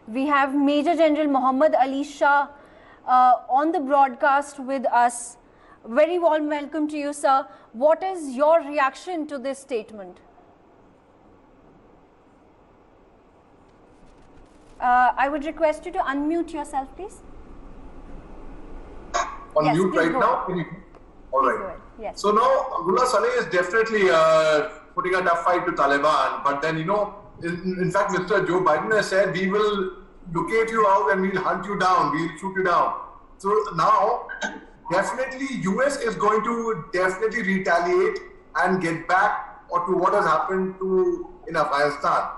We have Major General Muhammad Ali Shah on the broadcast with us. Very warm welcome to you, sir. What is your reaction to this statement? I would request you to unmute yourself, please. On yes, mute right now? All right. Yes. So now Abdullah Saleh is definitely putting a tough fight to Taliban. But then, in fact, Mr. Joe Biden has said, we will locate you out and we'll hunt you down. We'll shoot you down. So now, definitely, US is going to definitely retaliate and get back to what has happened in Afghanistan.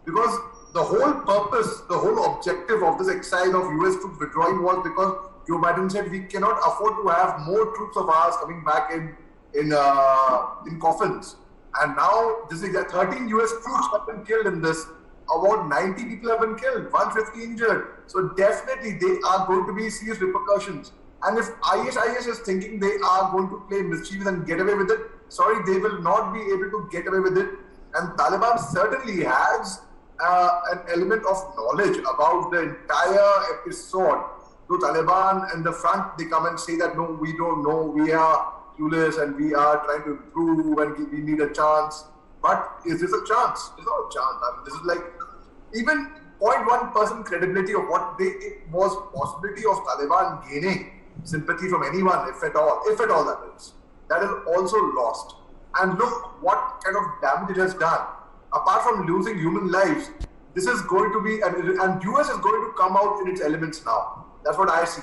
Because the whole purpose, the whole objective of this exercise of US troops withdrawing was because Joe Biden said we cannot afford to have more troops of ours coming back in coffins. And now this is 13 US troops have been killed in this. About 90 people have been killed, 150 injured. So definitely they are going to be serious repercussions. And if ISIS is thinking they are going to play mischievous and get away with it, sorry, they will not be able to get away with it. And Taliban certainly has an element of knowledge about the entire episode. So Taliban and the front, they come and say that, no, we don't know, we are clueless and we are trying to improve and we need a chance. But is this a chance? It's not a chance. I mean, this is like even 0.1% credibility of what it was possibility of Taliban gaining sympathy from anyone, if at all that is. That is also lost. And look what kind of damage it has done. Apart from losing human lives, this is going to be, and US is going to come out in its elements now. That's what I see.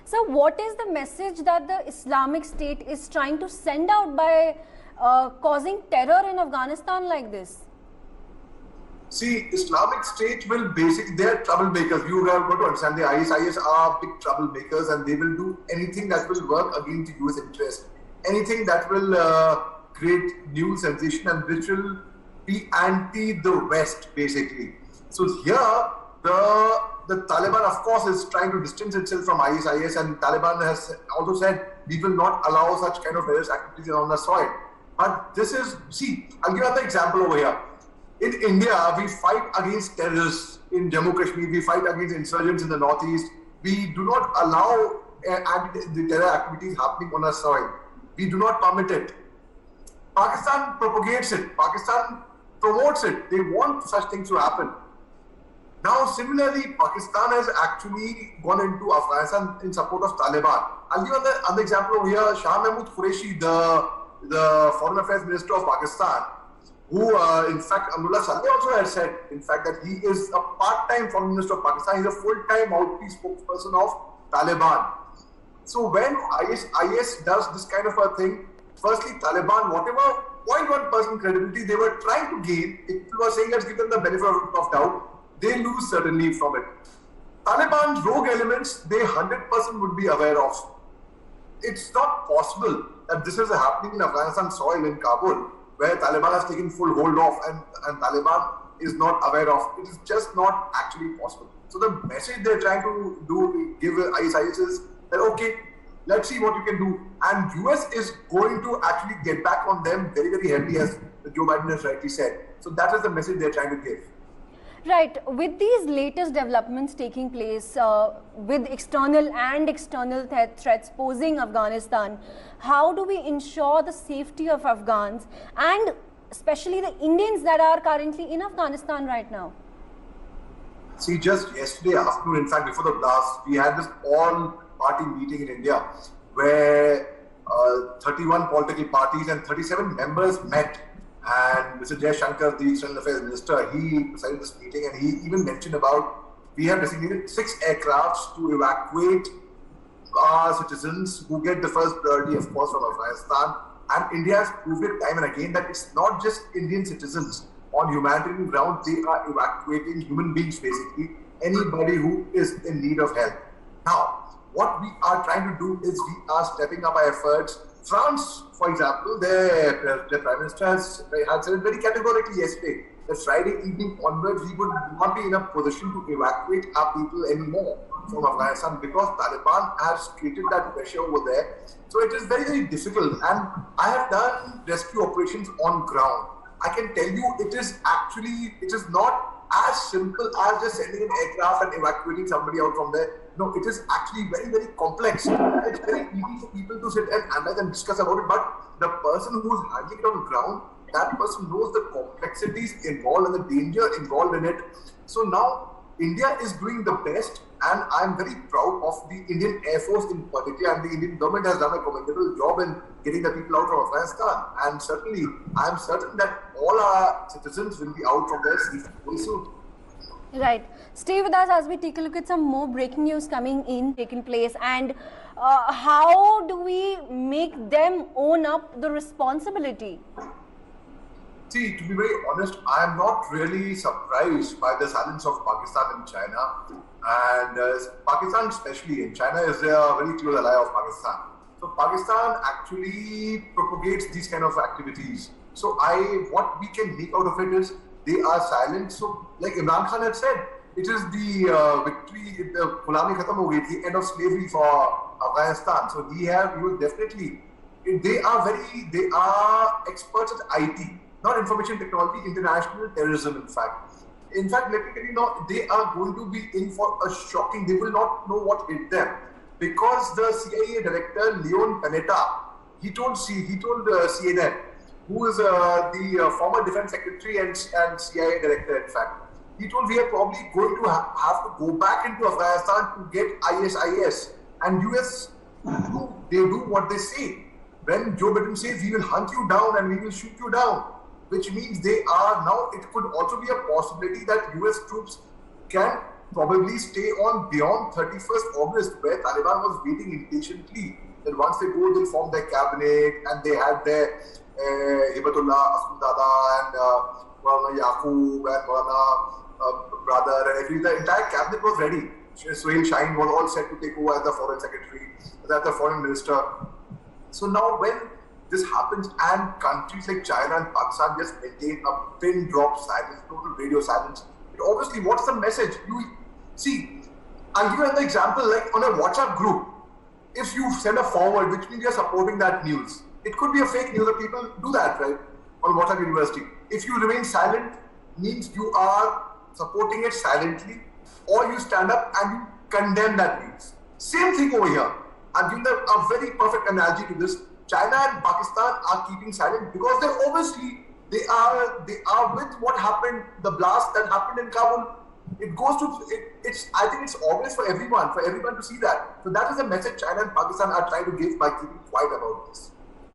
So what is the message that the Islamic State is trying to send out by causing terror in Afghanistan like this? See, Islamic State will basically, they're troublemakers. You have got to understand the ISIS are big troublemakers and they will do anything that will work against the US interest. Anything that will create new sensation and which will be anti the West, basically. So here, the Taliban, of course, is trying to distance itself from ISIS, and Taliban has also said we will not allow such kind of terrorist activities on the soil. But this is, see, I'll give you another example over here. In India, we fight against terrorists. In Jammu Kashmir, we fight against insurgents in the northeast. We do not allow the terror activities happening on our soil. We do not permit it. Pakistan propagates it. Pakistan promotes it. They want such things to happen. Now, similarly, Pakistan has actually gone into Afghanistan in support of Taliban. I'll give you another example over here. Shah Mahmood Qureshi, the Foreign Affairs Minister of Pakistan, who, in fact, Abdullah Saleh also has said, in fact, that he is a part-time Foreign Minister of Pakistan. He's a full-time mouthpiece spokesperson of Taliban. So when IS does this kind of a thing, firstly, Taliban, whatever 0.1% credibility they were trying to gain, if you were saying let's give them the benefit of doubt, they lose certainly from it. Taliban's rogue elements, they 100% would be aware of. It's not possible that this is happening in Afghanistan soil in Kabul, where Taliban has taken full hold of and Taliban is not aware of. It is just not actually possible. So the message they're trying to give ISIS is that, okay, let's see what you can do. And US is going to actually get back on them very, very heavily, as Joe Biden has rightly said. So that is the message they're trying to give. Right. With these latest developments taking place, with external and external threats posing Afghanistan, how do we ensure the safety of Afghans and especially the Indians that are currently in Afghanistan right now? See, just yesterday afternoon, in fact, before the blast, we had this all-party meeting in India where 31 political parties and 37 members met. And Mr. Jay Shankar, the External Affairs Minister, he presided this meeting and he even mentioned about we have designated 6 aircrafts to evacuate our citizens who get the first priority, of course, from Afghanistan. And India has proved it time and again that it's not just Indian citizens. On humanitarian ground, they are evacuating human beings, basically, anybody who is in need of help. Now, what we are trying to do is we are stepping up our efforts. France, for example, their Prime Minister had said very categorically yesterday that Friday evening onwards, we would not be in a position to evacuate our people anymore from Afghanistan because Taliban has created that pressure over there. So it is very, very difficult. And I have done rescue operations on ground. I can tell you it is not as simple as just sending an aircraft and evacuating somebody out from there. No, it is actually very, very complex. It's very easy for people to sit and analyze and discuss about it, but the person who is handling it on the ground, that person knows the complexities involved and the danger involved in it. So now India is doing the best, and I'm very proud of the Indian Air Force in particular, and the Indian government has done a commendable job in getting the people out of Afghanistan. And certainly, I'm certain that all our citizens will be out from there safely very soon. Right. Stay with us as we take a look at some more breaking news taking place, and how do we make them own up the responsibility? See, to be very honest, I am not really surprised by the silence of Pakistan and China. And Pakistan especially, and China is a very close ally of Pakistan. So Pakistan actually propagates these kind of activities. So what we can make out of it is they are silent. So like Imran Khan had said, it is the victory, the Ghulami Khatam ho gayi thi, end of slavery for Afghanistan. So he will definitely, they are experts at IT, not information technology, international terrorism in fact. In fact, let me tell you now, they are going to be in for a shocking, they will not know what hit them. Because the CIA director, Leon Panetta, he told CNN, who is the former defense secretary and CIA director in fact, he told we are probably going to have to go back into Afghanistan to get ISIS. And US, they do what they say. When Joe Biden says we will hunt you down and we will shoot you down, which means they are now, it could also be a possibility that US troops can probably stay on beyond 31st August, where Taliban was waiting impatiently. That once they go, they'll form their cabinet, and they had their Hibatullah Akhundzada and Maulana Yaqub and Maulana brother, and the entire cabinet was ready. Suhail Shaheen was all set to take over as the foreign secretary, as the foreign minister. So now when this happens and countries like China and Pakistan just maintain a pin drop silence, total radio silence, it obviously, what's the message? You see, I'll give you another example, like on a WhatsApp group, if you send a forward, which means you're supporting that news, it could be a fake news, that people do that, right? On WhatsApp University. If you remain silent, means you are supporting it silently, or you stand up and you condemn that news. Same thing over here. I'm giving a very perfect analogy to this. China and Pakistan are keeping silent because they obviously they are with what happened, the blast that happened in Kabul. It goes to I think it's obvious for everyone to see that. So that is the message China and Pakistan are trying to give by keeping quiet about this.